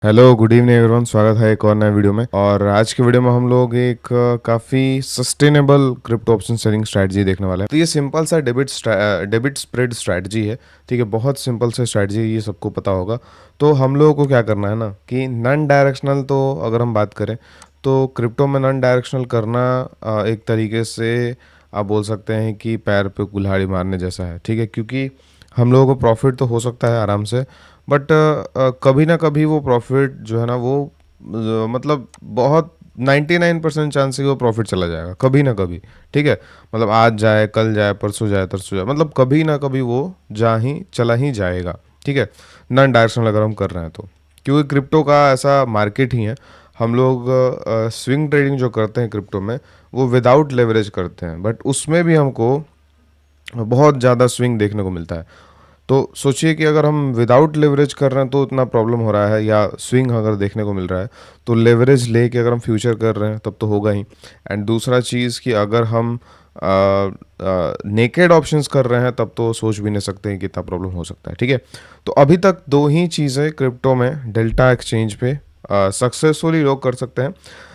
Hello, good evening everyone. स्वागत है एक और नए वीडियो में। और आज के वीडियो में हम लोग एक काफ़ी sustainable crypto option selling strategy देखने वाले हैं। तो ये सिंपल सा डेबिट स्प्रेड स्ट्रैटेजी है। ठीक है, बहुत सिंपल सा स्ट्रैटेजी है, ये सबको पता होगा। तो हम लोगों को क्या करना है ना कि नॉन डायरेक्शनल, तो अगर हम बात करें तो क्रिप्टो में नॉन डायरेक्शनल करना एक तरीके से आप बोल सकते हैं कि पैर पे कुल्हाड़ी मारने जैसा है। ठीक है, क्योंकि हम लोगों को प्रॉफिट तो हो सकता है आराम से, बट कभी ना कभी वो प्रॉफिट जो है ना वो मतलब बहुत 99% चांस है कि वो प्रॉफिट चला जाएगा कभी ना कभी। ठीक है, मतलब आज जाए, कल जाए, परसों जाए, तरसों जाए, मतलब कभी ना कभी वो जा ही चला ही जाएगा। ठीक है, नॉन डायरेक्शनल अगर हम कर रहे हैं तो, क्योंकि क्रिप्टो का ऐसा मार्केट ही है। हम लोग स्विंग ट्रेडिंग जो करते हैं क्रिप्टो में, वो विदाउट लेवरेज करते हैं, बट उसमें भी हमको बहुत ज़्यादा स्विंग देखने को मिलता है। तो सोचिए कि अगर हम विदाउट लेवरेज कर रहे हैं तो उतना प्रॉब्लम हो रहा है, या स्विंग अगर देखने को मिल रहा है, तो लेवरेज लेके अगर हम फ्यूचर कर रहे हैं तब तो होगा ही। एंड दूसरा चीज़ कि अगर हम नेकेड ऑप्शंस कर रहे हैं तब तो सोच भी नहीं सकते हैं कि कितना प्रॉब्लम हो सकता है। ठीक है, तो अभी तक दो ही चीज़ें क्रिप्टो में डेल्टा एक्सचेंज पे सक्सेसफुली लोग कर सकते हैं।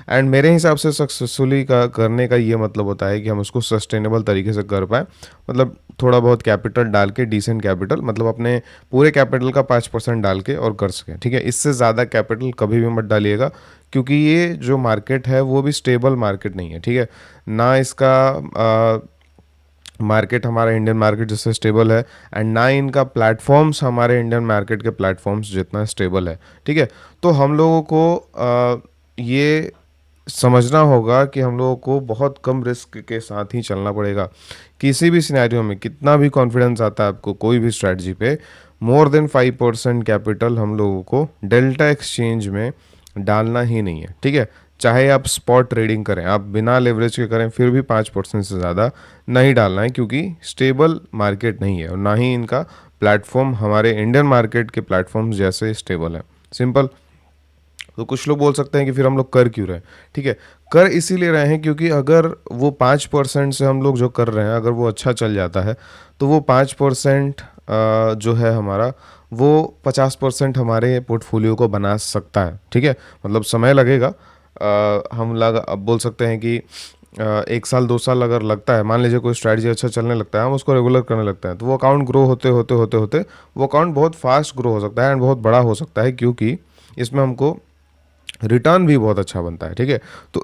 एंड मेरे हिसाब से सक्सेसफुली का करने का ये मतलब होता है कि हम उसको सस्टेनेबल तरीके से कर पाए। मतलब थोड़ा बहुत कैपिटल डाल के, डिसेंट कैपिटल, मतलब अपने पूरे कैपिटल का 5% डाल के और कर सकें। ठीक है, इससे ज़्यादा कैपिटल कभी भी मत डालिएगा, क्योंकि ये जो मार्केट है वो भी स्टेबल मार्केट नहीं है। ठीक है, ना इसका मार्केट हमारा इंडियन मार्केट जैसे स्टेबल है, एंड ना इनका प्लेटफॉर्म्स हमारे इंडियन मार्केट के प्लेटफॉर्म्स जितना स्टेबल है। ठीक है, तो हम लोगों को ये समझना होगा कि हम लोगों को बहुत कम रिस्क के साथ ही चलना पड़ेगा। किसी भी सिनेरियो में कितना भी कॉन्फिडेंस आता है आपको कोई भी स्ट्रेटजी पे, मोर देन 5% कैपिटल हम लोगों को डेल्टा एक्सचेंज में डालना ही नहीं है। ठीक है, चाहे आप स्पॉट ट्रेडिंग करें, आप बिना लेवरेज के करें, फिर भी 5% से ज़्यादा नहीं डालना है, क्योंकि स्टेबल मार्केट नहीं है और ना ही इनका प्लेटफॉर्म हमारे इंडियन मार्केट के प्लेटफॉर्म्स जैसे स्टेबल है। सिंपल। तो कुछ लोग बोल सकते हैं कि फिर हम लोग कर क्यों रहे हैं। ठीक है, कर इसीलिए रहे हैं क्योंकि अगर वो 5% से हम लोग जो कर रहे हैं अगर वो अच्छा चल जाता है, तो वो 5% जो है हमारा, वो 50% हमारे पोर्टफोलियो को बना सकता है। ठीक है, मतलब समय लगेगा। हम लग अब बोल सकते हैं कि 1 साल 2 साल अगर लगता है, मान लीजिए कोई स्ट्रैटेजी अच्छा चलने लगता है, हम उसको रेगुलर करने लगते हैं, तो वो अकाउंट ग्रो होते होते होते होते वो अकाउंट बहुत फास्ट ग्रो हो सकता है एंड बहुत बड़ा हो सकता है, क्योंकि इसमें हमको रिटर्न भी बहुत अच्छा बनता है। ठीक है, तो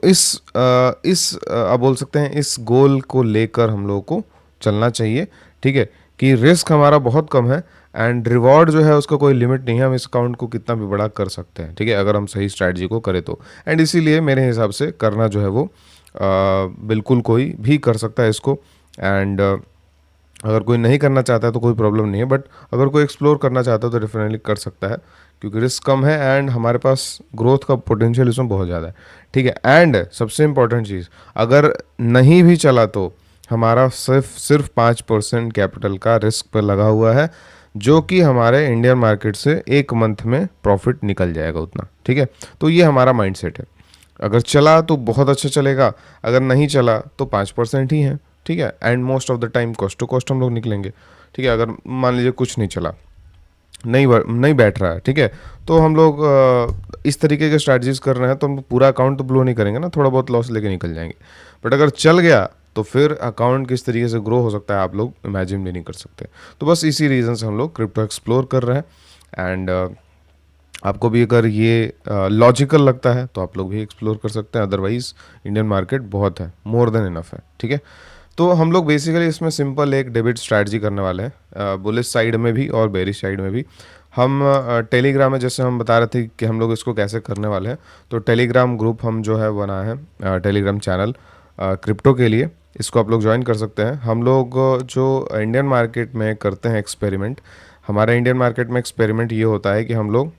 आप बोल सकते हैं इस गोल को लेकर हम लोगों को चलना चाहिए। ठीक है, कि रिस्क हमारा बहुत कम है एंड रिवॉर्ड जो है उसका कोई लिमिट नहीं है, हम इस अकाउंट को कितना भी बड़ा कर सकते हैं। ठीक है, अगर हम सही स्ट्रैटेजी को करें तो। एंड इसीलिए मेरे हिसाब से करना जो है वो बिल्कुल कोई भी कर सकता है इसको। एंड अगर कोई नहीं करना चाहता है तो कोई प्रॉब्लम नहीं है, बट अगर कोई एक्सप्लोर करना चाहता है तो डेफिनेटली कर सकता है, क्योंकि रिस्क कम है एंड हमारे पास ग्रोथ का पोटेंशियल इसमें बहुत ज़्यादा है। ठीक है, एंड सबसे इम्पोर्टेंट चीज़, अगर नहीं भी चला तो हमारा सिर्फ सिर्फ 5% कैपिटल का रिस्क पर लगा हुआ है, जो कि हमारे इंडियन मार्केट से एक मंथ में प्रॉफिट निकल जाएगा उतना। ठीक है, तो ये हमारा माइंडसेट है। अगर चला तो बहुत अच्छा चलेगा, अगर नहीं चला तो 5% ही है। ठीक है, and most of the time cost to cost हम लोग निकलेंगे। ठीक है, अगर मान लीजिए कुछ नहीं चला, नहीं बैठ रहा है, ठीक है, तो हम लोग इस तरीके के स्ट्रैटेजीज कर रहे हैं, तो हम पूरा अकाउंट तो ब्लो नहीं करेंगे ना, थोड़ा बहुत लॉस लेके निकल जाएंगे। बट अगर चल गया तो फिर अकाउंट किस तरीके से ग्रो हो सकता है आप लोग इमेजिन भी नहीं कर सकते। तो बस इसी रीज़न से हम लोग क्रिप्टो एक्सप्लोर कर रहे हैं। एंड आपको भी अगर ये लॉजिकल लगता है तो आप लोग भी एक्सप्लोर कर सकते हैं, अदरवाइज इंडियन मार्केट बहुत है, मोर देन इनफ है। ठीक है, तो हम लोग बेसिकली इसमें सिंपल एक डेबिट स्ट्रैटेजी करने वाले हैं, बुलिश साइड में भी और बेरिश साइड में भी। हम टेलीग्राम में, जैसे हम बता रहे थे कि हम लोग इसको कैसे करने वाले हैं, तो टेलीग्राम ग्रुप हम जो है बना है, टेलीग्राम चैनल क्रिप्टो के लिए, इसको आप लोग ज्वाइन कर सकते हैं। हम लोग जो इंडियन मार्केट में करते हैं एक्सपेरिमेंट, हमारे इंडियन मार्केट में एक्सपेरिमेंट ये होता है कि हम लोग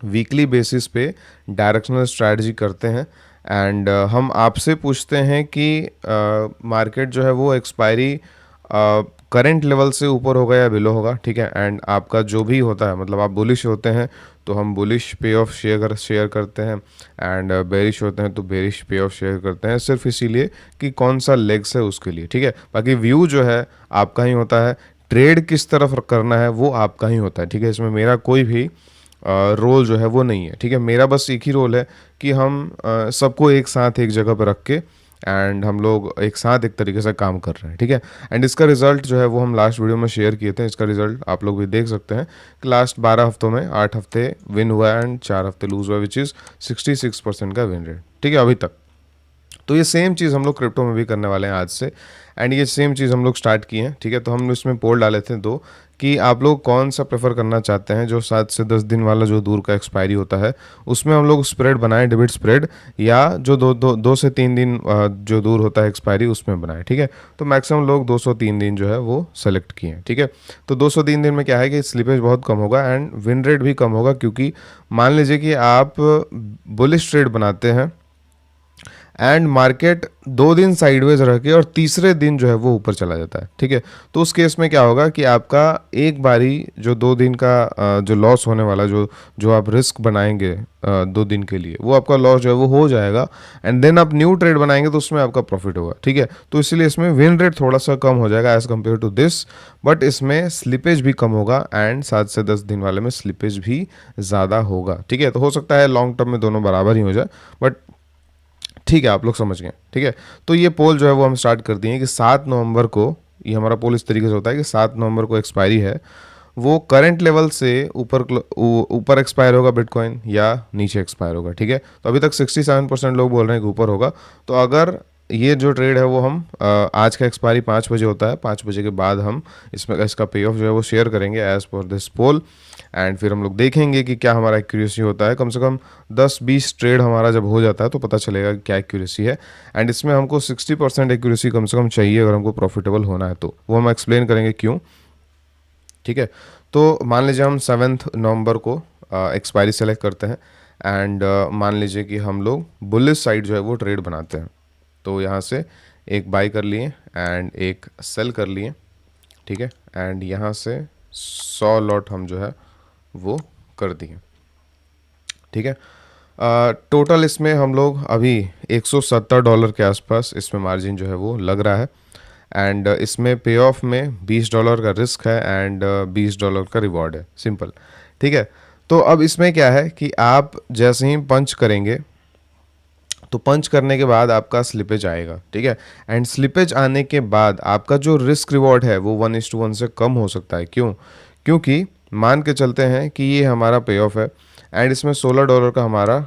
वीकली बेसिस पे डायरेक्शनल स्ट्रैटेजी करते हैं। एंड हम आपसे पूछते हैं कि मार्केट जो है वो एक्सपायरी करंट लेवल से ऊपर होगा या बिलो होगा। ठीक है, एंड आपका जो भी होता है, मतलब आप बुलिश होते हैं तो हम बुलिश पे ऑफ शेयर करते हैं, एंड बेरिश होते हैं तो बेरिश पे ऑफ शेयर करते हैं, सिर्फ इसीलिए कि कौन सा लेग्स है उसके लिए। ठीक है, बाकी व्यू जो है आपका ही होता है, ट्रेड किस तरफ करना है वो आपका ही होता है। ठीक है, इसमें मेरा कोई भी रोल जो है वो नहीं है, ठीक है। मेरा बस एक ही रोल है कि हम सबको एक साथ एक जगह पर रख के एंड हम लोग एक साथ एक तरीके से काम कर रहे हैं, ठीक है। एंड इसका रिजल्ट जो है वो हम लास्ट वीडियो में शेयर किए थे, इसका रिजल्ट आप लोग भी देख सकते हैं कि लास्ट 12 हफ्तों में 8 हफ्ते विन हुआ एंड 4 हफ्ते लूज हुआ, विच इज़ 66% का विन रेट, ठीक है, अभी तक। तो ये सेम चीज़ हम लोग क्रिप्टो में भी करने वाले हैं आज से, एंड ये सेम चीज़ हम लोग स्टार्ट किए हैं, ठीक है। तो हम इसमें पोल डाले थे दो कि आप लोग कौन सा प्रेफर करना चाहते हैं, जो 7 से 10 दिन वाला जो दूर का एक्सपायरी होता है उसमें हम लोग स्प्रेड बनाएं, डेबिट स्प्रेड, या जो दो से 3 दिन जो दूर होता है एक्सपायरी उसमें बनाएं, ठीक है। तो मैक्सिमम लोग 203 दिन जो है वो सेलेक्ट किए हैं, ठीक है। तो 203 दिन में क्या है कि स्लिपेज बहुत कम होगा एंड विन रेट भी कम होगा, क्योंकि मान लीजिए कि आप बुलिश ट्रेड बनाते हैं एंड मार्केट 2 दिन साइडवेज रह के और तीसरे दिन जो है वो ऊपर चला जाता है, ठीक है। तो उस केस में क्या होगा कि आपका एक बारी जो 2 दिन का जो लॉस होने वाला, जो जो आप रिस्क बनाएंगे 2 दिन के लिए, वो आपका लॉस जो है वो हो जाएगा एंड देन आप न्यू ट्रेड बनाएंगे तो उसमें आपका प्रॉफिट होगा, ठीक है। तो इसलिए इसमें विन रेट थोड़ा सा कम हो जाएगा as compare to this, but इसमें स्लिपेज भी कम होगा एंड 7 से 10 दिन वाले में स्लिपेज भी ज़्यादा होगा, ठीक है। तो हो सकता है लॉन्ग टर्म में दोनों बराबर ही हो जाए, बट ठीक है, आप लोग समझ गए, ठीक है। तो ये पोल जो है वो हम स्टार्ट कर दिए कि 7 नवंबर को, ये हमारा पोल इस तरीके से होता है कि 7 नवंबर को एक्सपायरी है, वो करंट लेवल से ऊपर एक्सपायर होगा बिटकॉइन या नीचे एक्सपायर होगा, ठीक है। तो अभी तक 67% लोग बोल रहे हैं कि ऊपर होगा। तो अगर ये जो ट्रेड है वो हम आज का एक्सपायरी 5 बजे होता है, 5 बजे के बाद हम इसमें इसका पे ऑफ जो है वो शेयर करेंगे as per this pole, and फिर हम लोग देखेंगे कि क्या हमारा एक्यूरेसी होता है। कम से कम 10-20 ट्रेड हमारा जब हो जाता है तो पता चलेगा कि क्या एक्यूरेसी है, एंड इसमें हमको 60% एक्यूरेसी कम से कम चाहिए अगर हमको प्रॉफिटेबल होना है, तो वो हम एक्सप्लेन करेंगे क्यों, ठीक है। तो मान लीजिए हम 7 नवंबर को एक्सपायरी सेलेक्ट करते हैं एंड मान लीजिए कि हम लोग बुलिश साइड जो है वो ट्रेड बनाते हैं। तो यहाँ से एक बाई कर लिए एंड एक सेल कर लिए, ठीक है। एंड यहाँ से 100 लॉट हम जो है वो कर दिए, ठीक है। टोटल इसमें हम लोग अभी $170 के आसपास इसमें मार्जिन जो है वो लग रहा है, एंड इसमें पे ऑफ में $20 का रिस्क है एंड $20 का रिवॉर्ड है, सिंपल, ठीक है। तो अब इसमें क्या है कि आप जैसे ही पंच करेंगे तो पंच करने के बाद आपका स्लिपेज आएगा, ठीक है। एंड स्लिपेज आने के बाद आपका जो रिस्क रिवॉर्ड है वो 1:1 से कम हो सकता है, क्यों? क्योंकि मान के चलते हैं कि ये हमारा पे ऑफ है एंड इसमें $16 का हमारा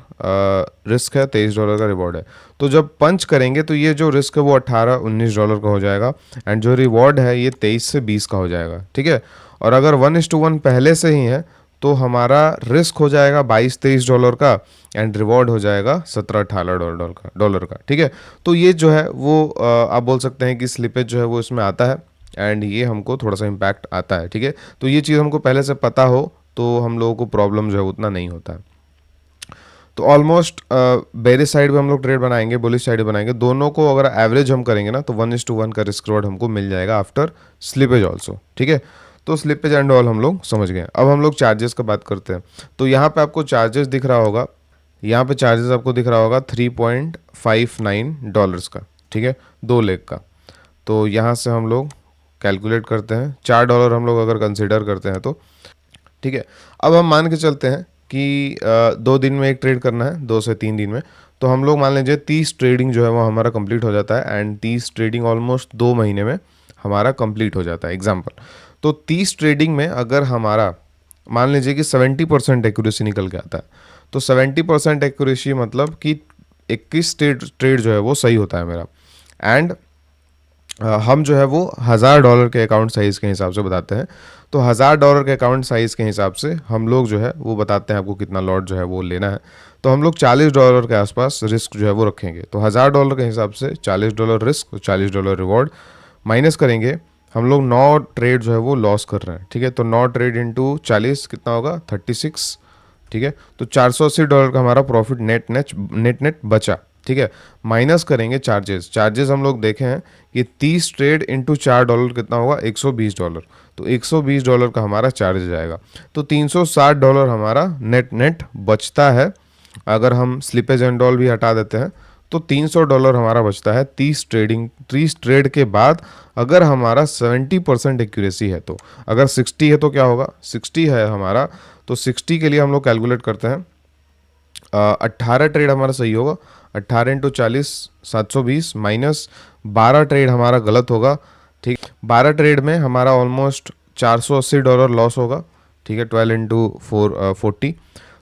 रिस्क है, $23 का रिवॉर्ड है। तो जब पंच करेंगे तो ये जो रिस्क है वो $18-19 का हो जाएगा एंड जो रिवॉर्ड है ये 23 से 20 का हो जाएगा, ठीक है। और अगर 1:1 पहले से ही है तो हमारा रिस्क हो जाएगा $22-23 का एंड रिवॉर्ड हो जाएगा $17-18 का, ठीक है। तो ये जो है वो आप बोल सकते हैं कि स्लिपेज जो है वो इसमें आता है एंड ये हमको थोड़ा सा इम्पैक्ट आता है, ठीक है। तो ये चीज़ हमको पहले से पता हो तो हम लोगों को प्रॉब्लम जो है उतना नहीं होता है। तो ऑलमोस्ट बेरिश साइड भी हम लोग ट्रेड बनाएंगे, बुलिश साइड बनाएंगे, दोनों को अगर एवरेज हम करेंगे ना तो 1:1 का रिस्क रिवॉर्ड हमको मिल जाएगा आफ्टर स्लिपेज ऑल्सो, ठीक है। तो स्लिपेज एंड ऑल हम लोग समझ गए। अब हम लोग चार्जेस का बात करते हैं। तो यहाँ पे आपको चार्जेस दिख रहा होगा, यहाँ पे चार्जेस आपको दिख रहा होगा $3.59 का, ठीक है, 2 लेग का। तो यहाँ से हम लोग कैलकुलेट करते हैं, $4 हम लोग अगर कंसिडर करते हैं तो, ठीक है। अब हम मान के चलते हैं कि 2 दिन में एक ट्रेड करना है, 2 से 3 दिन में, तो हम लोग मान लीजिए 30 ट्रेडिंग जो है वो हमारा कंप्लीट हो जाता है एंड 30 ट्रेडिंग ऑलमोस्ट 2 महीने में हमारा कंप्लीट हो जाता है, एग्जाम्पल। तो 30 ट्रेडिंग में अगर हमारा मान लीजिए कि 70% एक्यूरेसी निकल के आता है, तो 70% एक्यूरेसी मतलब कि 21 ट्रेड जो है वो सही होता है मेरा, एंड हम जो है वो $1000 के अकाउंट साइज़ के हिसाब से बताते हैं। तो $1000 के अकाउंट साइज़ के हिसाब से हम लोग जो है वो बताते हैं आपको कितना लॉट जो है वो लेना है। तो हम लोग $40 के आसपास रिस्क जो है वो रखेंगे। तो $1000 के हिसाब से $40 रिस्क, $40 रिवॉर्ड माइनस करेंगे। हम लोग 9 ट्रेड जो है वो लॉस कर रहे हैं, ठीक है। तो 9 ट्रेड इंटू 40 कितना होगा, 36, ठीक है। तो $480 का हमारा प्रॉफिट नेट बचा, ठीक है। माइनस करेंगे चार्जेस हम लोग देखे हैं कि 30 ट्रेड इंटू $4 कितना होगा, $120। तो $120 का हमारा चार्ज जाएगा। तो $360 हमारा नेट बचता है। अगर हम स्लिपेज एंड ऑल भी हटा देते हैं तो $300 हमारा बचता है 30 ट्रेड के बाद। अगर हमारा 70% एक्यूरेसी है तो, अगर 60 है तो क्या होगा, 60 है हमारा, तो 60 के लिए हम लोग कैलकुलेट करते हैं, 18 ट्रेड हमारा सही होगा, 18 इंटू 40 720 माइनस 12 ट्रेड हमारा गलत होगा, ठीक। 12 ट्रेड में हमारा ऑलमोस्ट $480 लॉस होगा, ठीक है। 12 इंटू 40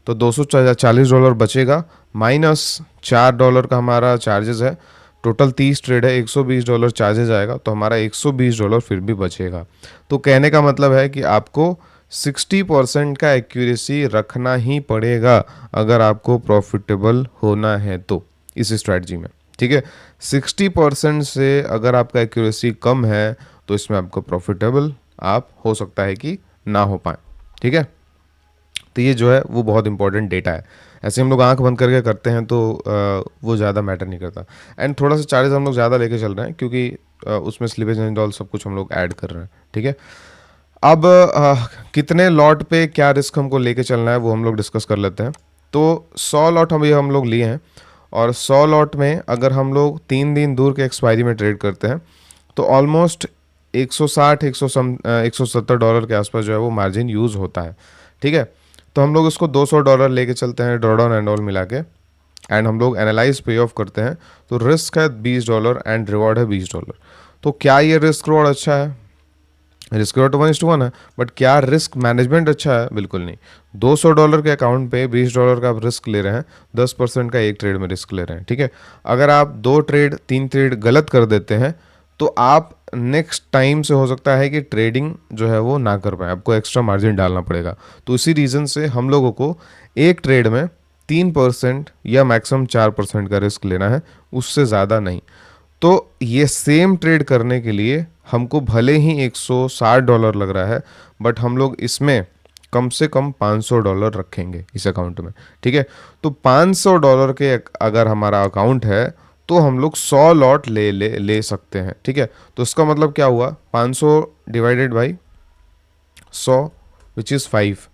तो $240 बचेगा, माइनस $4 का हमारा चार्जेस है। टोटल 30 ट्रेड है, $120 चार्जेस आएगा, तो हमारा $120 फिर भी बचेगा। तो कहने का मतलब है कि आपको 60% का एक्यूरेसी रखना ही पड़ेगा अगर आपको प्रॉफिटेबल होना है तो, इस स्ट्रैटेजी में, ठीक है। 60% से अगर आपका एक्यूरेसी कम है तो इसमें आपको प्रॉफिटेबल आप हो सकता है कि ना हो पाए, ठीक है। तो ये जो है वो बहुत इंपॉर्टेंट डेटा है। ऐसे हम लोग आंख बंद करके करते हैं तो वो ज़्यादा मैटर नहीं करता। एंड थोड़ा सा चार्जेस हम लोग ज़्यादा लेके चल रहे हैं क्योंकि उसमें स्लीपेज एंड ऑल सब कुछ हम लोग ऐड कर रहे हैं, ठीक है। अब कितने लॉट पे क्या रिस्क हमको लेके चलना है वो हम लोग डिस्कस कर लेते हैं। तो 100 लॉट हम लोग लिए हैं, और 100 लॉट में अगर हम लोग 3 दिन दूर के एक्सपायरी में ट्रेड करते हैं तो ऑलमोस्ट 160-170 डॉलर के आसपास जो है वो मार्जिन यूज़ होता है, ठीक है। तो हम लोग उसको $200 लेके चलते हैं, ड्रॉडाउन एंड ऑल मिला के, एंड हम लोग एनालाइज पे ऑफ करते हैं। तो रिस्क है $20 एंड रिवॉर्ड है $20। तो क्या ये रिस्क रिवॉर्ड अच्छा है? रिस्क रिवॉर्ड 1:1 है, बट क्या रिस्क मैनेजमेंट अच्छा है? बिल्कुल नहीं। $200 के अकाउंट पे $20 का आप रिस्क ले रहे हैं, 10% का एक ट्रेड में रिस्क ले रहे हैं, ठीक है। अगर आप 2 ट्रेड 3 ट्रेड गलत कर देते हैं तो आप नेक्स्ट टाइम से हो सकता है कि ट्रेडिंग जो है वो ना कर पाए, आपको एक्स्ट्रा मार्जिन डालना पड़ेगा। तो इसी रीज़न से हम लोगों को एक ट्रेड में 3% या मैक्सिमम 4% का रिस्क लेना है, उससे ज़्यादा नहीं। तो ये सेम ट्रेड करने के लिए हमको भले ही $160 लग रहा है, बट हम लोग इसमें कम से कम $500 रखेंगे इस अकाउंट में, ठीक है। तो $500 के अगर हमारा अकाउंट है तो हम लोग 100 लॉट ले सकते हैं, ठीक है। तो इसका मतलब क्या हुआ, 500 डिवाइडेड बाई 100 विच इज़ 5।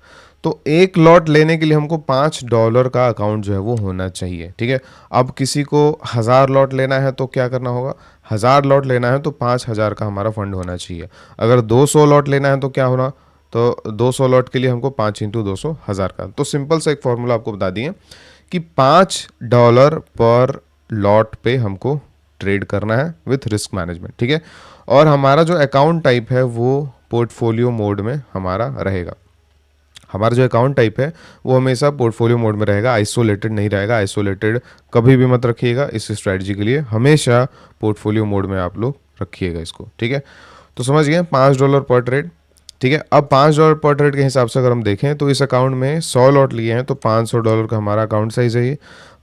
तो एक लॉट लेने के लिए हमको $5 का अकाउंट जो है वो होना चाहिए, ठीक है। अब किसी को 1000 लॉट लेना है तो क्या करना होगा, 1000 लॉट लेना है तो 5000 का हमारा फंड होना चाहिए। अगर 200 लॉट लेना है तो क्या होना, तो 200 लॉट के लिए हमको 5 इंटू 200 1000 का। तो सिंपल सा एक फॉर्मूला आपको बता दिए कि $5 पर लॉट पे हमको ट्रेड करना है विथ रिस्क मैनेजमेंट, ठीक है। और हमारा जो अकाउंट टाइप है वो पोर्टफोलियो मोड में हमारा रहेगा। हमारा जो अकाउंट टाइप है वो हमेशा पोर्टफोलियो मोड में रहेगा, आइसोलेटेड नहीं रहेगा। आइसोलेटेड कभी भी मत रखिएगा इस स्ट्रैटेजी के लिए, हमेशा पोर्टफोलियो मोड में आप लोग रखिएगा इसको, ठीक है। तो समझ गए, $5 पर ट्रेड, ठीक है। अब $5 पर ट्रेड के हिसाब से अगर हम देखें तो इस अकाउंट में 100 लॉट लिए हैं तो $500 का हमारा अकाउंट साइज है ये।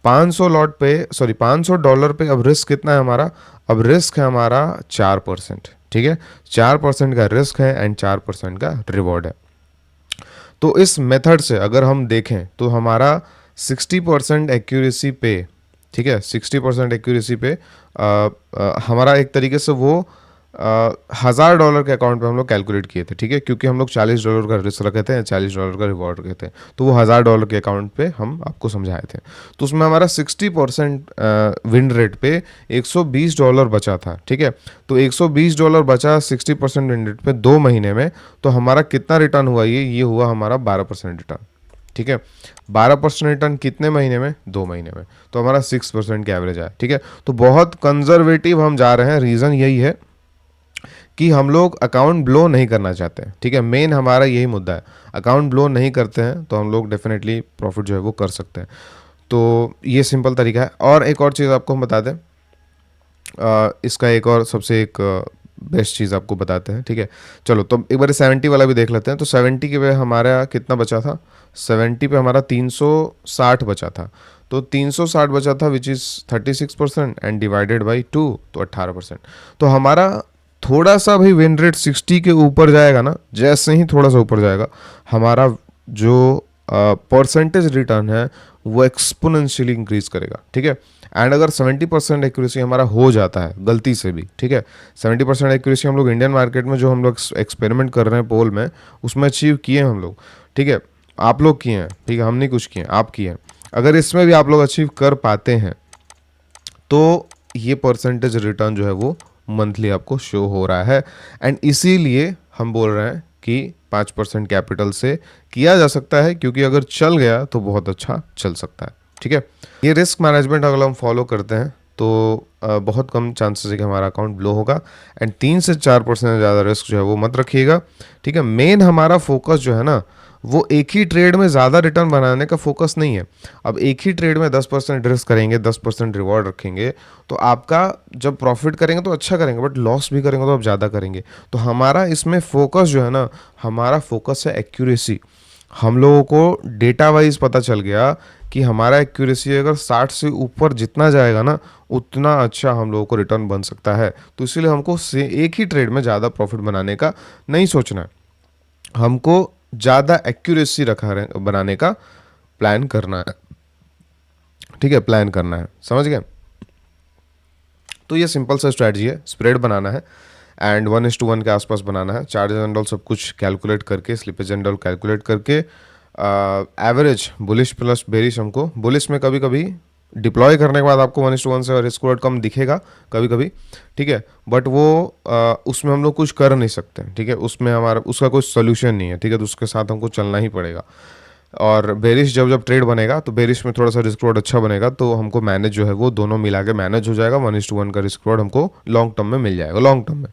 500 डॉलर पे अब रिस्क कितना है हमारा, अब रिस्क है हमारा 4%, ठीक है। 4% का रिस्क है एंड 4% का रिवॉर्ड है। तो इस मेथड से अगर हम देखें तो हमारा 60% एक्यूरेसी पे, ठीक है, 60% एक्यूरेसी पे हमारा एक तरीके से वो $1000 के अकाउंट पे हम लोग कैलकुलेट किए थे, ठीक है, क्योंकि हम लोग $40 का रिस्क रखे थे, $40 का रिवॉर्ड रखे थे, तो वो $1000 के अकाउंट पे हम आपको समझाए थे। तो उसमें हमारा 60% विन रेट पे $120 बचा था, ठीक है। तो $120 बचा 60% विन रेट पे 2 महीने में, तो हमारा कितना रिटर्न हुआ, ये हुआ हमारा 12% रिटर्न, ठीक है। 12% रिटर्न कितने महीने में, 2 महीने में, तो हमारा 6% की एवरेज आया, ठीक है। तो बहुत कंजर्वेटिव हम जा रहे हैं, रीज़न यही है कि हम लोग अकाउंट ब्लो नहीं करना चाहते हैं, ठीक है। मेन हमारा यही मुद्दा है, अकाउंट ब्लो नहीं करते हैं तो हम लोग डेफिनेटली प्रॉफिट जो है वो कर सकते हैं। तो ये सिंपल तरीका है। और एक और चीज़ आपको हम बता दें, इसका एक और सबसे एक बेस्ट चीज़ आपको बताते हैं, ठीक है। चलो तो एक बार 70 वाला भी देख लेते हैं। तो 70 के पे हमारा कितना बचा था, 70 पे हमारा 360 बचा था। तो 360 बचा था which is 36% and divided by 2 तो 18%। तो हमारा थोड़ा सा भी विन रेट 60 के ऊपर जाएगा ना, जैसे ही थोड़ा सा ऊपर जाएगा हमारा जो परसेंटेज रिटर्न है वो एक्सपोनेंशियली इंक्रीज करेगा, ठीक है। एंड अगर 70% एक्यूरेसी हमारा हो जाता है गलती से भी, ठीक है, 70% एक्यूरेसी हम लोग इंडियन मार्केट में जो हम लोग एक्सपेरिमेंट कर रहे हैं पोल में, उसमें अचीव किए हम लोग, ठीक है। आप लोग किए हैं, ठीक है, हम नहीं कुछ किए, आप किए हैं। अगर इसमें भी आप लोग अचीव कर पाते हैं तो ये परसेंटेज रिटर्न जो है वो मंथली आपको शो हो रहा है। एंड इसीलिए हम बोल रहे हैं कि 5% कैपिटल से किया जा सकता है, क्योंकि अगर चल गया तो बहुत अच्छा चल सकता है। ठीक है, ये रिस्क मैनेजमेंट अगर हम फॉलो करते हैं तो बहुत कम चांसेस है कि हमारा अकाउंट ब्लो होगा। एंड 3 से 4% ज़्यादा रिस्क जो है वो मत रखिएगा। ठीक है, मेन हमारा फोकस जो है ना, वो एक ही ट्रेड में ज़्यादा रिटर्न बनाने का फोकस नहीं है। अब एक ही ट्रेड में 10% रिस्क करेंगे, 10% रिवॉर्ड रखेंगे, तो आपका जब प्रॉफिट करेंगे तो अच्छा करेंगे, बट लॉस भी करेंगे तो आप ज़्यादा करेंगे। तो हमारा इसमें फोकस जो है ना, हमारा फोकस है एक्यूरेसी। हम लोगों को डेटा वाइज पता चल गया कि हमारा एक्यूरेसी अगर 60 से ऊपर जितना जाएगा ना, उतना अच्छा हम लोगों को रिटर्न बन सकता है। तो इसीलिए हमको एक ही ट्रेड में ज़्यादा प्रॉफिट बनाने का नहीं सोचना है, हमको ज़्यादा एक्यूरेसी बनाने का प्लान करना है। ठीक है, प्लान करना है, समझ गए। तो ये सिंपल सा स्ट्रैटेजी है, स्प्रेड बनाना है एंड 1:1 के आसपास बनाना है। चार्जेस एंड ऑल सब कुछ कैलकुलेट करके, स्लिपेज एंड ऑल कैलकुलेट करके, एवरेज बुलिश प्लस बेरिश, हमको बुलिश में कभी कभी डिप्लॉय करने के बाद आपको 1:1 से रिस्क रेट कम दिखेगा कभी कभी। ठीक है, बट वो उसमें हम लोग कुछ कर नहीं सकते। ठीक है, उसमें हमारा उसका कोई सोल्यूशन नहीं है। ठीक है, तो उसके साथ हमको चलना ही पड़ेगा। और बेरिश जब जब ट्रेड बनेगा तो बेरिश में थोड़ा सा रिस्क रोड अच्छा बनेगा, तो हमको मैनेज जो है वो दोनों मिला के मैनेज हो जाएगा। 1:1 का रिस्क रोड हमको लॉन्ग टर्म में मिल जाएगा, लॉन्ग टर्म में।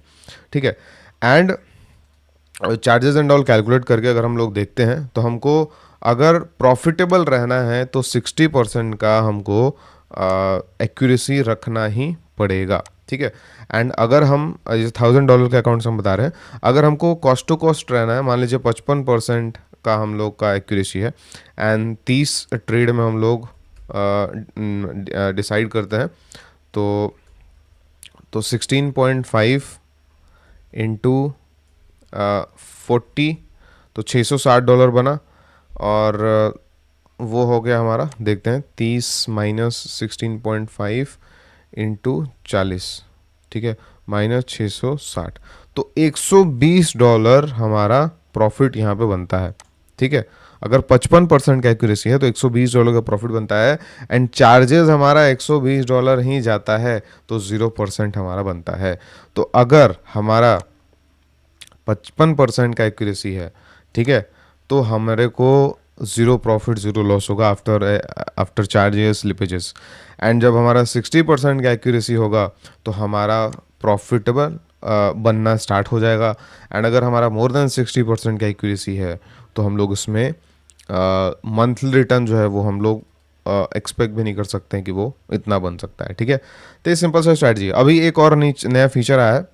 ठीक है, and charges and all calculate करके अगर हम लोग देखते हैं तो हमको अगर प्रॉफिटेबल रहना है तो 60% का हमको एक्यूरेसी रखना ही पड़ेगा। ठीक है, एंड अगर हम $1,000 के अकाउंट से हम बता रहे हैं, अगर हमको कॉस्ट टू कॉस्ट रहना है, मान लीजिए 55% का हम लोग का एक्यूरेसी है एंड 30 ट्रेड में हम लोग डिसाइड करते हैं, तो 16.5 इंटू 40, तो $660 बना। और वो हो गया हमारा, देखते हैं, 30 माइनस 16.5 इंटू 40, ठीक है, माइनस 660, तो $120 हमारा प्रॉफिट यहाँ पे बनता है। ठीक है, अगर 55% का एक्यूरेसी है तो $120 का प्रॉफिट बनता है। एंड चार्जेस हमारा $120 ही जाता है, तो 0% हमारा बनता है। तो अगर हमारा 55% का एक्यूरेसी है, ठीक है, तो हमारे को ज़ीरो प्रॉफिट ज़ीरो लॉस होगा आफ्टर चार्जेस स्लिपेजेस। एंड जब हमारा 60% का एक्यूरेसी होगा तो हमारा प्रॉफिटेबल बनना स्टार्ट हो जाएगा। एंड अगर हमारा मोर देन 60% का एक्यूरेसी है तो हम लोग उसमें मंथली रिटर्न जो है वो हम लोग एक्सपेक्ट भी नहीं कर सकते हैं कि वो इतना बन सकता है। ठीक है, तो ये सिंपल सा स्ट्रैटेजी है। अभी एक और नया फीचर आया है।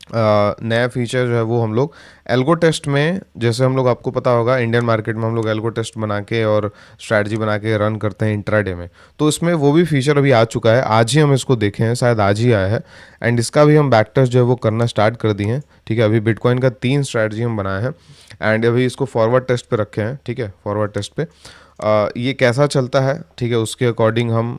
नया फीचर जो है वो हम लोग एल्गो टेस्ट में, जैसे हम लोग, आपको पता होगा इंडियन मार्केट में हम लोग एल्गो टेस्ट बना के और स्ट्रैटेजी बना के रन करते हैं इंट्राडे में, तो इसमें वो भी फीचर अभी आ चुका है। आज ही हम इसको देखे हैं, शायद आज ही आया है। एंड इसका भी हम बैक टेस्ट जो है वो करना स्टार्ट कर दिए हैं। ठीक है, अभी बिटकॉइन का 3 स्ट्रैटेजी हम बनाए हैं एंड अभी इसको फॉरवर्ड टेस्ट पे रखे हैं। ठीक है, फॉरवर्ड टेस्ट पे ये कैसा चलता है, ठीक है, उसके अकॉर्डिंग हम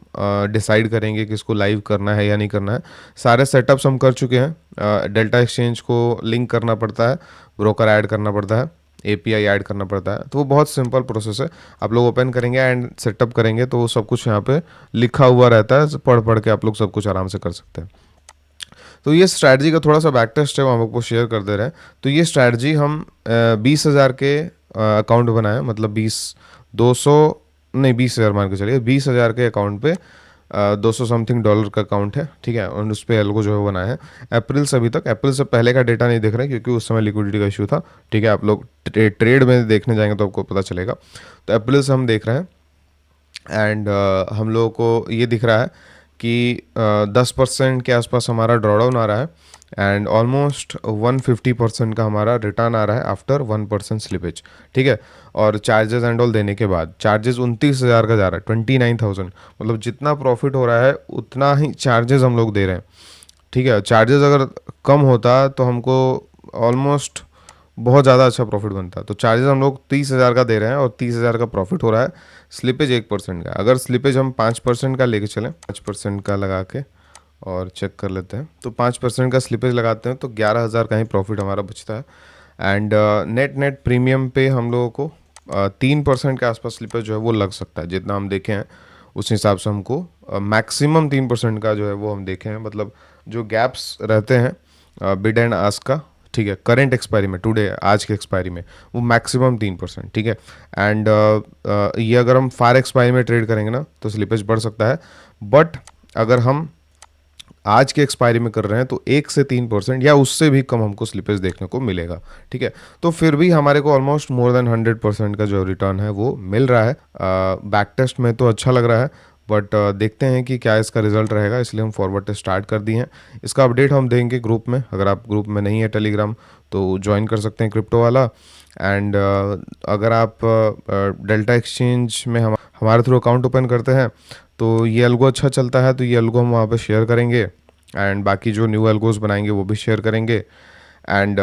डिसाइड करेंगे कि इसको लाइव करना है या नहीं करना है। सारे सेटअप्स हम कर चुके हैं। डेल्टा एक्सचेंज को लिंक करना पड़ता है, ब्रोकर ऐड करना पड़ता है, एपीआई ऐड करना पड़ता है, तो वो बहुत सिंपल प्रोसेस है। आप लोग ओपन करेंगे एंड सेटअप करेंगे तो वो सब कुछ यहाँ पे लिखा हुआ रहता है, पढ़ पढ़ के आप लोग सब कुछ आराम से कर सकते हैं। तो ये स्ट्रैटेजी का थोड़ा सा बैक टेस्ट है, वो हम आपको शेयर कर दे रहे हैं। तो ये स्ट्रैटेजी हम 20,000 के अकाउंट बनाए, मतलब 20,000 मान के चलिए, 20,000 के अकाउंट पे 200 समथिंग डॉलर का अकाउंट है। ठीक है, और उस पर एल्गो जो है वो बनाया है अप्रैल से अभी तक। अप्रैल से पहले का डेटा नहीं देख रहे हैं क्योंकि उस समय लिक्विडिटी का इशू था। ठीक है, आप लोग ट्रेड में देखने जाएंगे तो आपको पता चलेगा। तो अप्रैल से हम देख रहे हैं एंड हम लोगों को ये दिख रहा है कि 10% के आसपास हमारा ड्रॉडाउन आ रहा है एंड ऑलमोस्ट 150% का हमारा रिटर्न आ रहा है आफ्टर 1% स्लिपेज। ठीक है, और चार्जेस एंड ऑल देने के बाद चार्जेस 29,000 का जा रहा है, 29,000, मतलब जितना प्रॉफिट हो रहा है उतना ही चार्जेस हम लोग दे रहे हैं। ठीक है, चार्जेस अगर कम होता तो हमको ऑलमोस्ट बहुत ज़्यादा अच्छा प्रॉफिट बनता है। तो चार्जेस हम लोग 30,000 का दे रहे हैं और 30,000 का प्रॉफिट हो रहा है। स्लिपेज 1% का, अगर स्लिपेज हम 5% का लेके चलें, 5% का लगा के और चेक कर लेते हैं, तो 5% का स्लिपेज लगाते हैं तो 11,000 का ही प्रॉफिट हमारा बचता है। एंड नेट प्रीमियम पे हम लोगों को 3% के आसपास स्लिपेज जो है वो लग सकता है। जितना हम देखे हैं उस हिसाब से हमको मैक्सिमम 3% का जो है वो हम देखे हैं, मतलब जो गैप्स रहते हैं बिड एंड आस्क का, ठीक है, करंट एक्सपायरी में, टुडे आज के एक्सपायरी में, वो मैक्सिमम 3%, ठीक है। एंड ये अगर हम फार एक्सपायरी में ट्रेड करेंगे ना तो स्लिपेज बढ़ सकता है, बट अगर हम आज के एक्सपायरी में कर रहे हैं तो 1 से 3% या उससे भी कम हमको स्लिपेज देखने को मिलेगा, ठीक है। तो फिर भी हमारे को ऑलमोस्ट मोर देन 100% का जो रिटर्न है वो मिल रहा है। बैक टेस्ट में तो अच्छा लग रहा है, बट देखते हैं कि क्या इसका रिजल्ट रहेगा, इसलिए हम फॉरवर्ड टेस्ट स्टार्ट कर दिए हैं। इसका अपडेट हम देंगे ग्रुप में, अगर आप ग्रुप में नहीं है टेलीग्राम तो ज्वाइन कर सकते हैं क्रिप्टो वाला। एंड अगर आप डेल्टा एक्सचेंज में हमारे थ्रू अकाउंट ओपन करते हैं तो ये एल्गो अच्छा चलता है तो ये एल्गो हम वहाँ पे शेयर करेंगे, एंड बाकी जो न्यू एल्गोस बनाएंगे वो भी शेयर करेंगे। एंड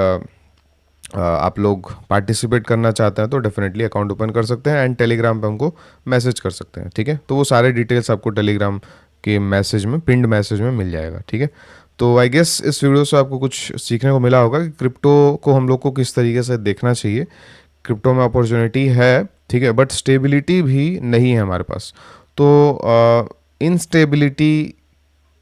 आप लोग पार्टिसिपेट करना चाहते हैं तो डेफिनेटली अकाउंट ओपन कर सकते हैं एंड टेलीग्राम पे हमको मैसेज कर सकते हैं, ठीक है। तो वो सारे डिटेल्स आपको टेलीग्राम के मैसेज में, पिंड मैसेज में मिल जाएगा, ठीक है। तो आई गेस इस वीडियो से आपको कुछ सीखने को मिला होगा कि क्रिप्टो को हम लोग को किस तरीके से देखना चाहिए। क्रिप्टो में अपॉर्चुनिटी है, ठीक है, बट स्टेबिलिटी भी नहीं है हमारे पास। तो इनस्टेबिलिटी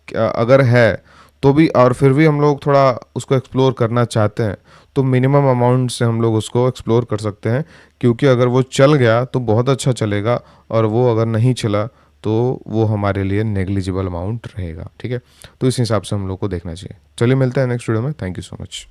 अगर है तो भी, और फिर भी हम लोग थोड़ा उसको एक्सप्लोर करना चाहते हैं तो मिनिमम अमाउंट से हम लोग उसको एक्सप्लोर कर सकते हैं, क्योंकि अगर वो चल गया तो बहुत अच्छा चलेगा, और वो अगर नहीं चला तो वो हमारे लिए नेग्लिजिबल अमाउंट रहेगा, ठीक है। तो इस हिसाब से हम लोग को देखना चाहिए। चलिए मिलते हैं नेक्स्ट वीडियो में, थैंक यू सो मच।